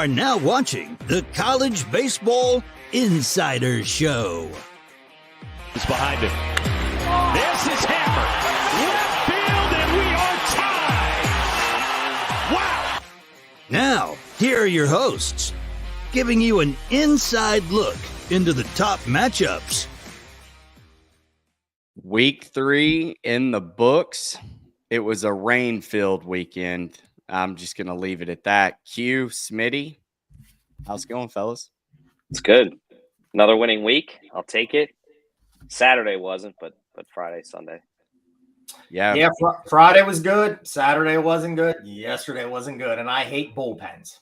are now watching the College Baseball Insider Show. It's behind him. This is hammered. Left field, and we are tied. Wow. Now, here are your hosts, giving you an inside look into the top matchups. Week 3 in the books. It was a rain-filled weekend. I'm just going to leave it at that. Q, Smitty, how's it going, fellas? It's good. Another winning week. I'll take it. Saturday wasn't, but Friday, Sunday. Yeah. Friday was good. Saturday wasn't good. Yesterday wasn't good. And I hate bullpens.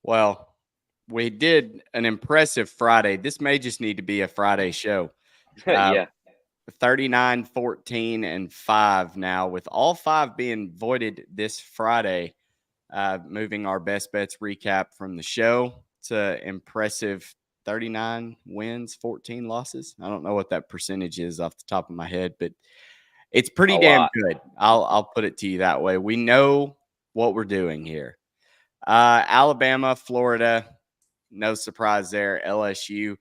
Well, we did an impressive Friday. This may just need to be a Friday show. Yeah. 39, 14, and 5 now, with all 5 being voided this Friday. Moving our best bets recap from the show. It's an impressive 39 wins, 14 losses. I don't know what that percentage is off the top of my head, but it's pretty damn good. I'll put it to you that way. We know what we're doing here. Alabama, Florida, no surprise there. LSU.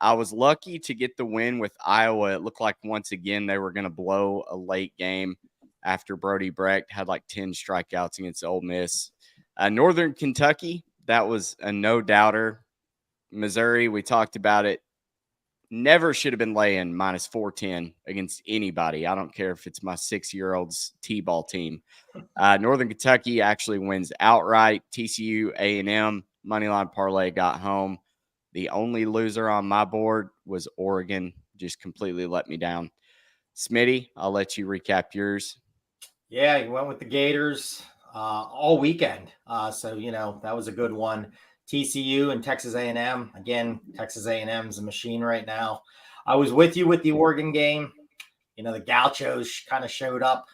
I was lucky to get the win with Iowa. It looked like once again they were going to blow a late game after Brody Brecht had like 10 strikeouts against Ole Miss. Northern Kentucky, that was a no-doubter. Missouri, we talked about it. Never should have been laying minus 410 against anybody. I don't care if it's my 6-year-old's T-ball team. Northern Kentucky actually wins outright. TCU, A&M, moneyline parlay got home. The only loser on my board was Oregon. Just completely let me down. Smitty, I'll let you recap yours. Yeah, you went with the Gators all weekend. So, that was a good one. TCU and Texas A&M. Again, Texas A&M is a machine right now. I was with you with the Oregon game. The Gauchos kind of showed up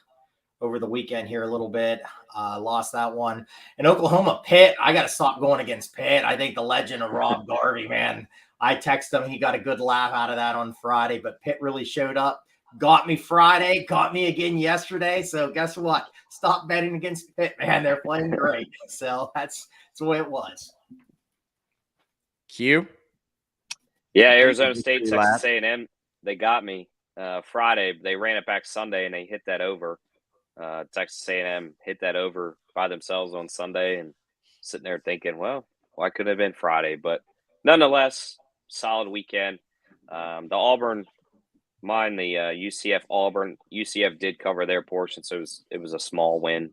over the weekend here a little bit. Lost that one. And Oklahoma, Pitt, I got to stop going against Pitt. I think the legend of Rob Garvey, man. I texted him. He got a good laugh out of that on Friday, but Pitt really showed up. Got me Friday, got me again yesterday. So guess what? Stop betting against Pitt, man. They're playing great. So that's the way it was. Q? Yeah, Arizona State, Texas A&M, they got me Friday. They ran it back Sunday, and they hit that over. Texas A&M hit that over by themselves on Sunday, and sitting there thinking, well, why couldn't it have been Friday? But nonetheless, solid weekend. The Auburn, the UCF Auburn. UCF did cover their portion, so it was a small win,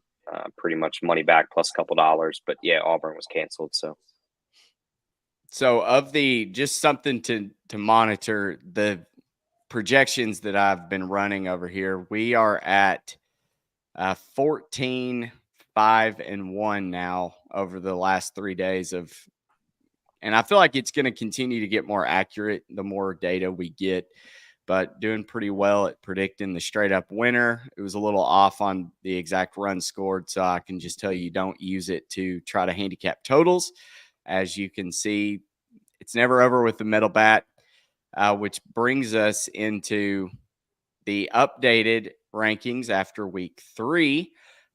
pretty much money back plus a couple dollars. But yeah, Auburn was canceled. So of the just something to monitor, the projections that I've been running over here, we are at 14, 5, and 1 now over the last 3 days and I feel like it's going to continue to get more accurate the more data we get, but doing pretty well at predicting the straight up winner. It was a little off on the exact run scored, so I can just tell you don't use it to try to handicap totals. As you can see, it's never over with the metal bat, which brings us into the updated rankings after week 3.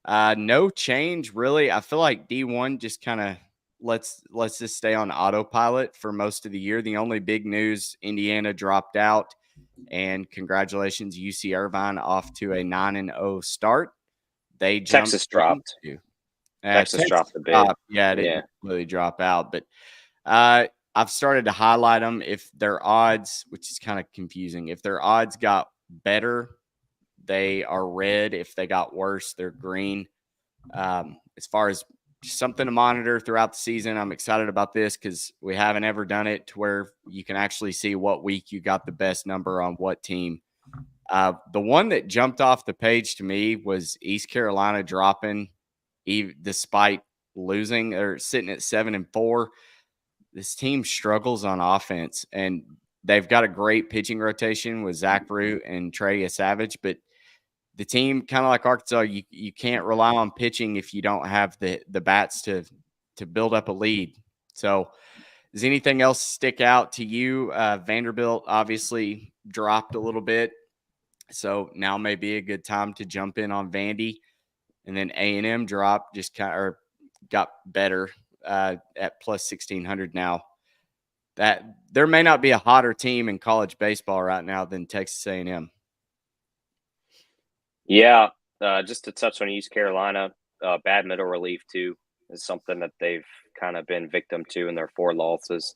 No change really. I feel like D1 just kind of let's just stay on autopilot for most of the year. The only big news, Indiana dropped out, and congratulations, UC Irvine off to a 9-0 start. Texas dropped. Texas dropped a bit. It didn't really drop out, but I've started to highlight them if their odds, which is kind of confusing. If their odds got better, they are red. If they got worse, they're green. As far as something to monitor throughout the season, I'm excited about this because we haven't ever done it to where you can actually see what week you got the best number on what team. The one that jumped off the page to me was East Carolina dropping despite losing or sitting at 7-4. This team struggles on offense, and they've got a great pitching rotation with Zach Root and Trey Savage, but the team, kind of like Arkansas, you can't rely on pitching if you don't have the bats to build up a lead. So does anything else stick out to you? Vanderbilt obviously dropped a little bit, so now may be a good time to jump in on Vandy. And then A&M dropped, got better at plus 1,600 now. That there may not be a hotter team in college baseball right now than Texas A&M. Yeah, just to touch on East Carolina, bad middle relief too is something that they've kind of been victim to in their 4 losses.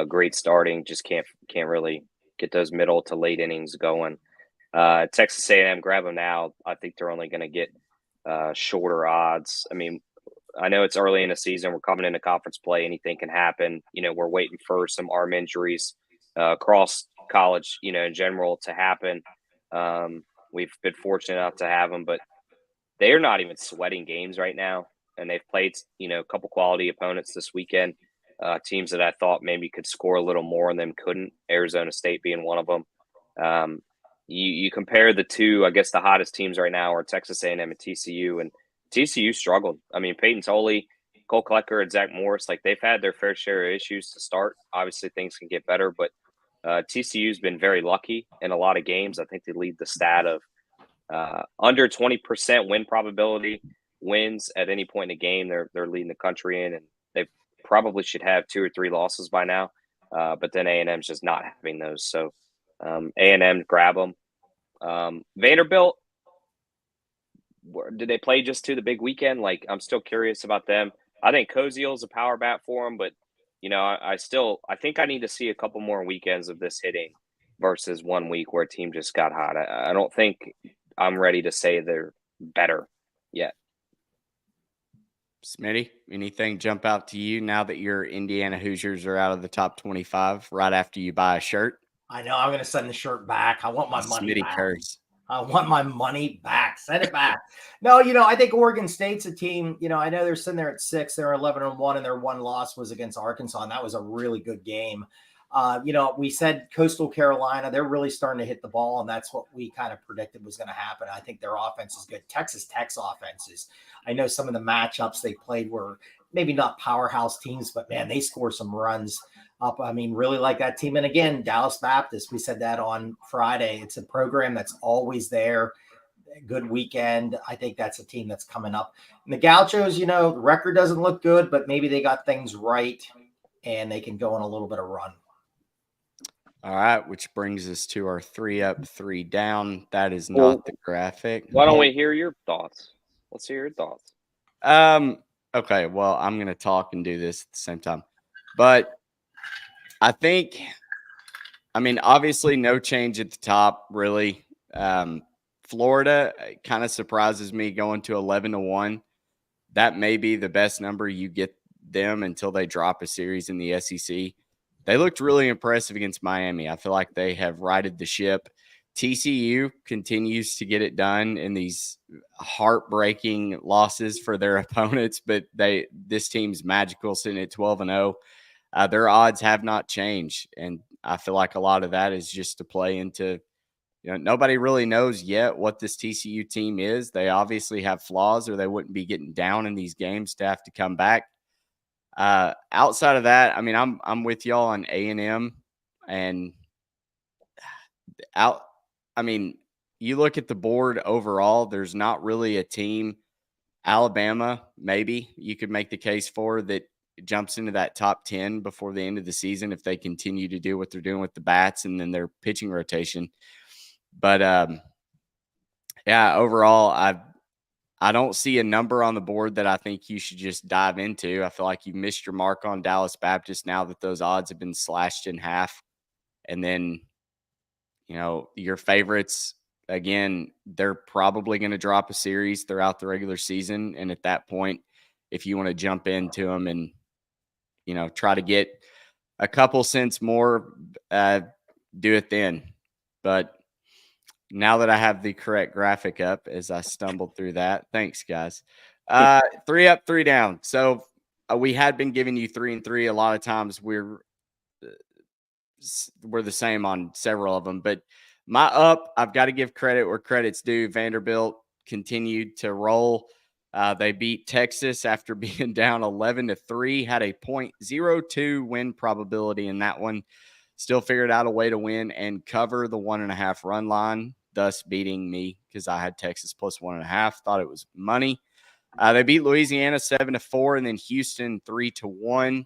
Great starting, just can't really get those middle to late innings going. Texas A&M, grab them now. I think they're only going to get shorter odds. I mean, I know it's early in the season. We're coming into conference play. Anything can happen. We're waiting for some arm injuries across college, in general to happen. We've been fortunate enough to have them, but they're not even sweating games right now. And they've played, a couple quality opponents this weekend, teams that I thought maybe could score a little more and them couldn't, Arizona State being one of them. You compare the two, I guess the hottest teams right now are Texas A&M and TCU, and TCU struggled. I mean, Peyton Tolley, Cole Klecker, and Zach Morris, they've had their fair share of issues to start. Obviously, things can get better, but TCU's been very lucky in a lot of games. I think they lead the stat of under 20% win probability wins at any point in the game. They're leading the country in, and they probably should have 2 or 3 losses by now. But then A&M's just not having those. So A&M, grab them. Vanderbilt, did they play just to the big weekend? I'm still curious about them. I think Koziel's a power bat for them, but I think I need to see a couple more weekends of this hitting versus 1 week where a team just got hot. I don't think I'm ready to say they're better yet. Smitty, anything jump out to you now that your Indiana Hoosiers are out of the top 25 right after you buy a shirt? I know I'm going to send the shirt back. I want my money Smitty back. curse. I want my money back. Send it back. No, I think Oregon State's a team. I know they're sitting there at 6. They're 11-1, and their 1 loss was against Arkansas, and that was a really good game. We said Coastal Carolina, they're really starting to hit the ball, and that's what we kind of predicted was going to happen. I think their offense is good. Texas Tech's offenses. I know some of the matchups they played were maybe not powerhouse teams, but man, they score some runs up. I mean, really like that team. And again, Dallas Baptist, we said that on Friday. It's a program that's always there. Good weekend. I think that's a team that's coming up. And the Gauchos, the record doesn't look good, but maybe they got things right and they can go on a little bit of run. All right, which brings us to our 3 up, 3 down. That is not the graphic. Why don't we hear your thoughts? Let's hear your thoughts. Okay, well, I'm going to talk and do this at the same time. But I think, obviously no change at the top, really. Florida kind of surprises me going to 11-1. That may be the best number you get them until they drop a series in the SEC. They looked really impressive against Miami. I feel like they have righted the ship. TCU continues to get it done in these heartbreaking losses for their opponents, but this team's magical, sitting at 12-0. Their odds have not changed, and I feel like a lot of that is just to play into, nobody really knows yet what this TCU team is. They obviously have flaws, or they wouldn't be getting down in these games to have to come back. Outside of that, I'm with y'all on A&M, and you look at the board overall, there's not really a team. Alabama, maybe you could make the case for that jumps into that top 10 before the end of the season if they continue to do what they're doing with the bats and then their pitching rotation. But overall, I don't see a number on the board that I think you should just dive into. I feel like you missed your mark on Dallas Baptist now that those odds have been slashed in half. And then, your favorites, again, they're probably going to drop a series throughout the regular season. And at that point, if you want to jump into them and, try to get a couple cents more, do it then. But now that I have the correct graphic up as I stumbled through that, thanks, guys. 3 up, 3 down. So we had been giving you 3 and 3. A lot of times we're the same on several of them. But my up, I've got to give credit where credit's due. Vanderbilt continued to roll. They beat Texas after being down 11-3, had a 0.02 win probability in that one. Still figured out a way to win and cover the 1.5 run line, thus beating me because I had Texas plus 1.5. Thought it was money. They beat Louisiana 7-4, and then Houston 3-1.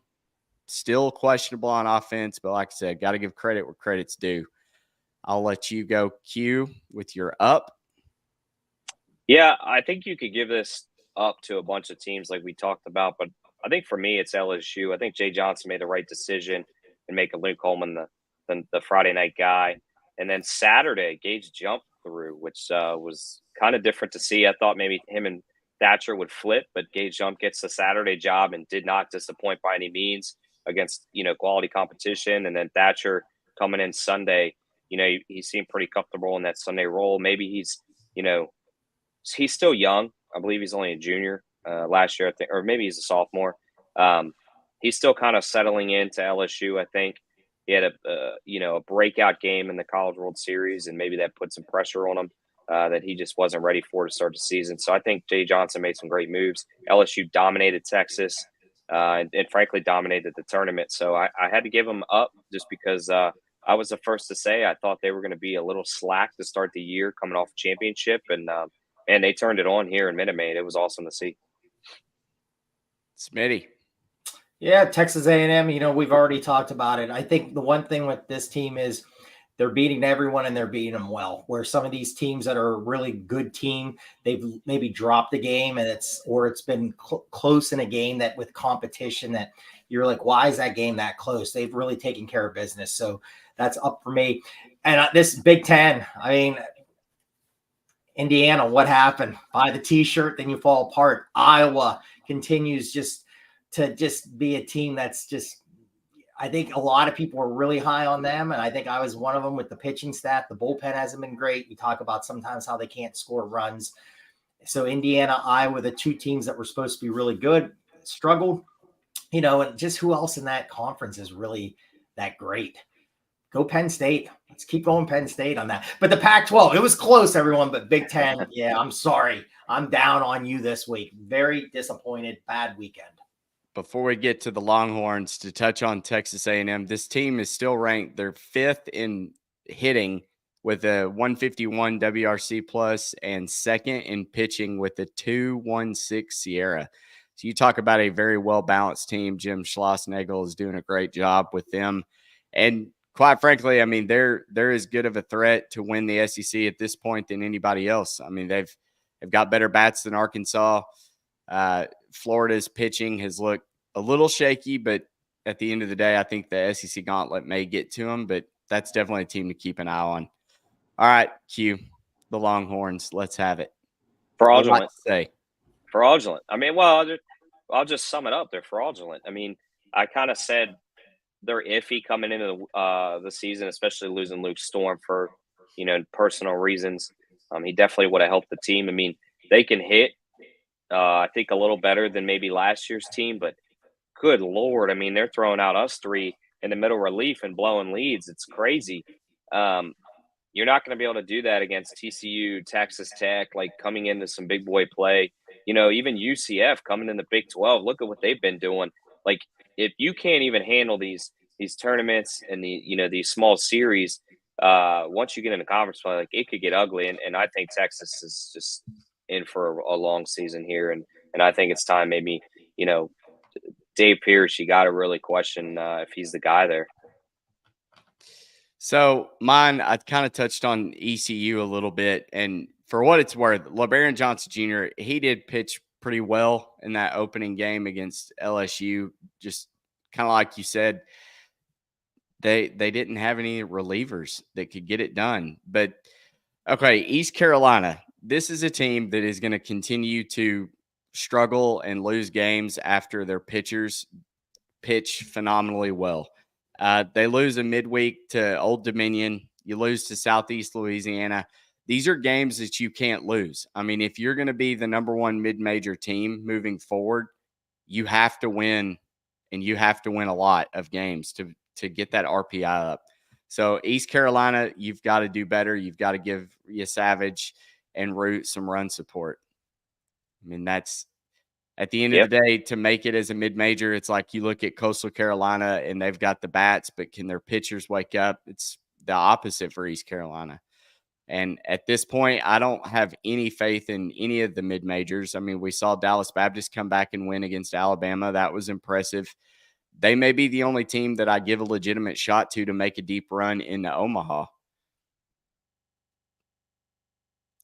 Still questionable on offense, but like I said, got to give credit where credit's due. I'll let you go, Q, with your up. Yeah, I think you could give this up to a bunch of teams like we talked about, but I think for me it's LSU. I think Jay Johnson made the right decision and making Luke Coleman the Friday night guy. And then Saturday, Gage jumped through, which was kind of different to see. I thought maybe him and Thatcher would flip, but Gage Jump gets the Saturday job and did not disappoint by any means against, quality competition. And then Thatcher coming in Sunday, he seemed pretty comfortable in that Sunday role. Maybe he's still young. I believe he's only a junior last year, I think, or maybe he's a sophomore. He's still kind of settling into LSU, I think. He had a breakout game in the College World Series, and maybe that put some pressure on him that he just wasn't ready for to start the season. So I think Jay Johnson made some great moves. LSU dominated Texas and frankly dominated the tournament. So I had to give him up just because I was the first to say I thought they were going to be a little slack to start the year coming off a championship, and they turned it on here in Minute Maid. It was awesome to see. Smitty. Yeah, Texas A&M, we've already talked about it. I think the one thing with this team is they're beating everyone and they're beating them well, where some of these teams that are a really good team, they've maybe dropped the game and it's been close in a game that with competition that you're like, why is that game that close? They've really taken care of business. So that's up for me. And this Big Ten, I mean, Indiana, what happened? Buy the t-shirt, then you fall apart. Iowa continues to be a team that's just, I think a lot of people are really high on them. And I think I was one of them with the pitching staff. The bullpen hasn't been great. We talk about sometimes how they can't score runs. So Indiana, Iowa, the two teams that were supposed to be really good, struggled, and just who else in that conference is really that great? Go Penn State. Let's keep going Penn State on that. But the Pac-12, it was close, everyone. But Big Ten, yeah, I'm sorry. I'm down on you this week. Very disappointed. Bad weekend. Before we get to the Longhorns, to touch on Texas A&M, this team is still ranked. They're 5th in hitting with a 151 WRC plus and 2nd in pitching with a 216 Sierra. So you talk about a very well-balanced team. Jim Schlossnagle is doing a great job with them. And quite frankly, I mean, they're as good of a threat to win the SEC at this point than anybody else. I mean, they've got better bats than Arkansas. Florida's pitching has looked a little shaky, but at the end of the day, I think the SEC gauntlet may get to them, but that's definitely a team to keep an eye on. All right, Q, the Longhorns. Let's have it. Fraudulent. Say fraudulent. I mean, well, I'll just sum it up. They're fraudulent. I mean, I kind of said they're iffy coming into the season, especially losing Luke Storm for, personal reasons. He definitely would have helped the team. I mean, they can hit, I think, a little better than maybe last year's team, but good Lord, I mean, they're throwing out us three in the middle relief and blowing leads. It's crazy. You're not going to be able to do that against TCU, Texas Tech, like coming into some big boy play. Even UCF coming in the Big 12. Look at what they've been doing. Like, if you can't even handle these tournaments and these small series, once you get in the conference play, like, it could get ugly. And I think Texas is just in for a long season here, and I think it's time maybe Dave Pierce, you got to really question if he's the guy there. So mine, I kind of touched on ECU a little bit, and for what it's worth, LeBaron Johnson Jr., he did pitch pretty well in that opening game against LSU. Just kind of like you said, they didn't have any relievers that could get it done. But okay, East Carolina, this is a team that is going to continue to struggle and lose games after their pitchers pitch phenomenally well. They lose a midweek to Old Dominion. You lose to Southeast Louisiana. These are games that you can't lose. I mean, if you're going to be the number one mid-major team moving forward, you have to win, and you have to win a lot of games to get that RPI up. So East Carolina, you've got to do better. You've got to give Savage and Root some run support. I mean, that's at the end of the day, to make it as a mid-major, it's like you look at Coastal Carolina and they've got the bats, but can their pitchers wake up? It's the opposite for East Carolina. And at this point, I don't have any faith in any of the mid-majors. I mean, we saw Dallas Baptist come back and win against Alabama. That was impressive. They may be the only team that I give a legitimate shot to make a deep run into Omaha.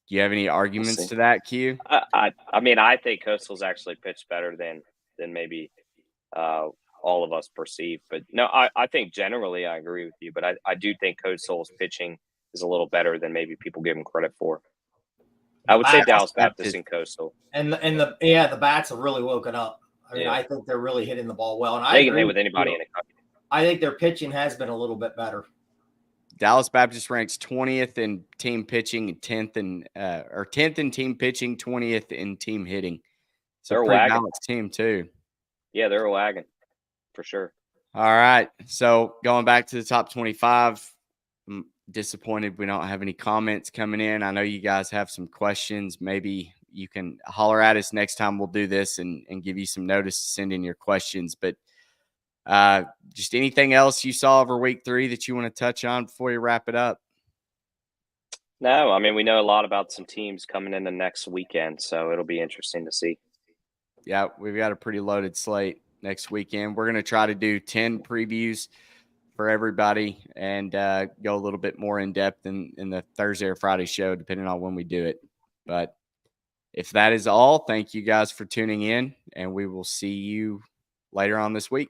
Do you have any arguments to that, Q? I mean, I think Coastal's actually pitched better than maybe all of us perceive. But no, I think generally I agree with you. But I do think Coastal's pitching is a little better than maybe people give them credit for. I would say Dallas Baptist and Coastal. And the bats have really woken up. I mean, I think they're really hitting the ball well. And they can hit with anybody in the country. I think their pitching has been a little bit better. Dallas Baptist ranks 20th in team pitching and 10th in team pitching, 20th in team hitting. So they're a pretty balanced team too. Yeah, they're a wagon for sure. All right. So going back to the top 25, I'm disappointed we don't have any comments coming in. I know you guys have some questions. Maybe you can holler at us next time we'll do this and give you some notice to send in your questions. But just anything else you saw over week 3 that you want to touch on before you wrap it up? No, I mean, we know a lot about some teams coming in the next weekend, so it'll be interesting to see. Yeah, we've got a pretty loaded slate next weekend. We're going to try to do 10 previews for everybody and go a little bit more in depth in the Thursday or Friday show, depending on when we do it. But if that is all, thank you guys for tuning in, and we will see you later on this week.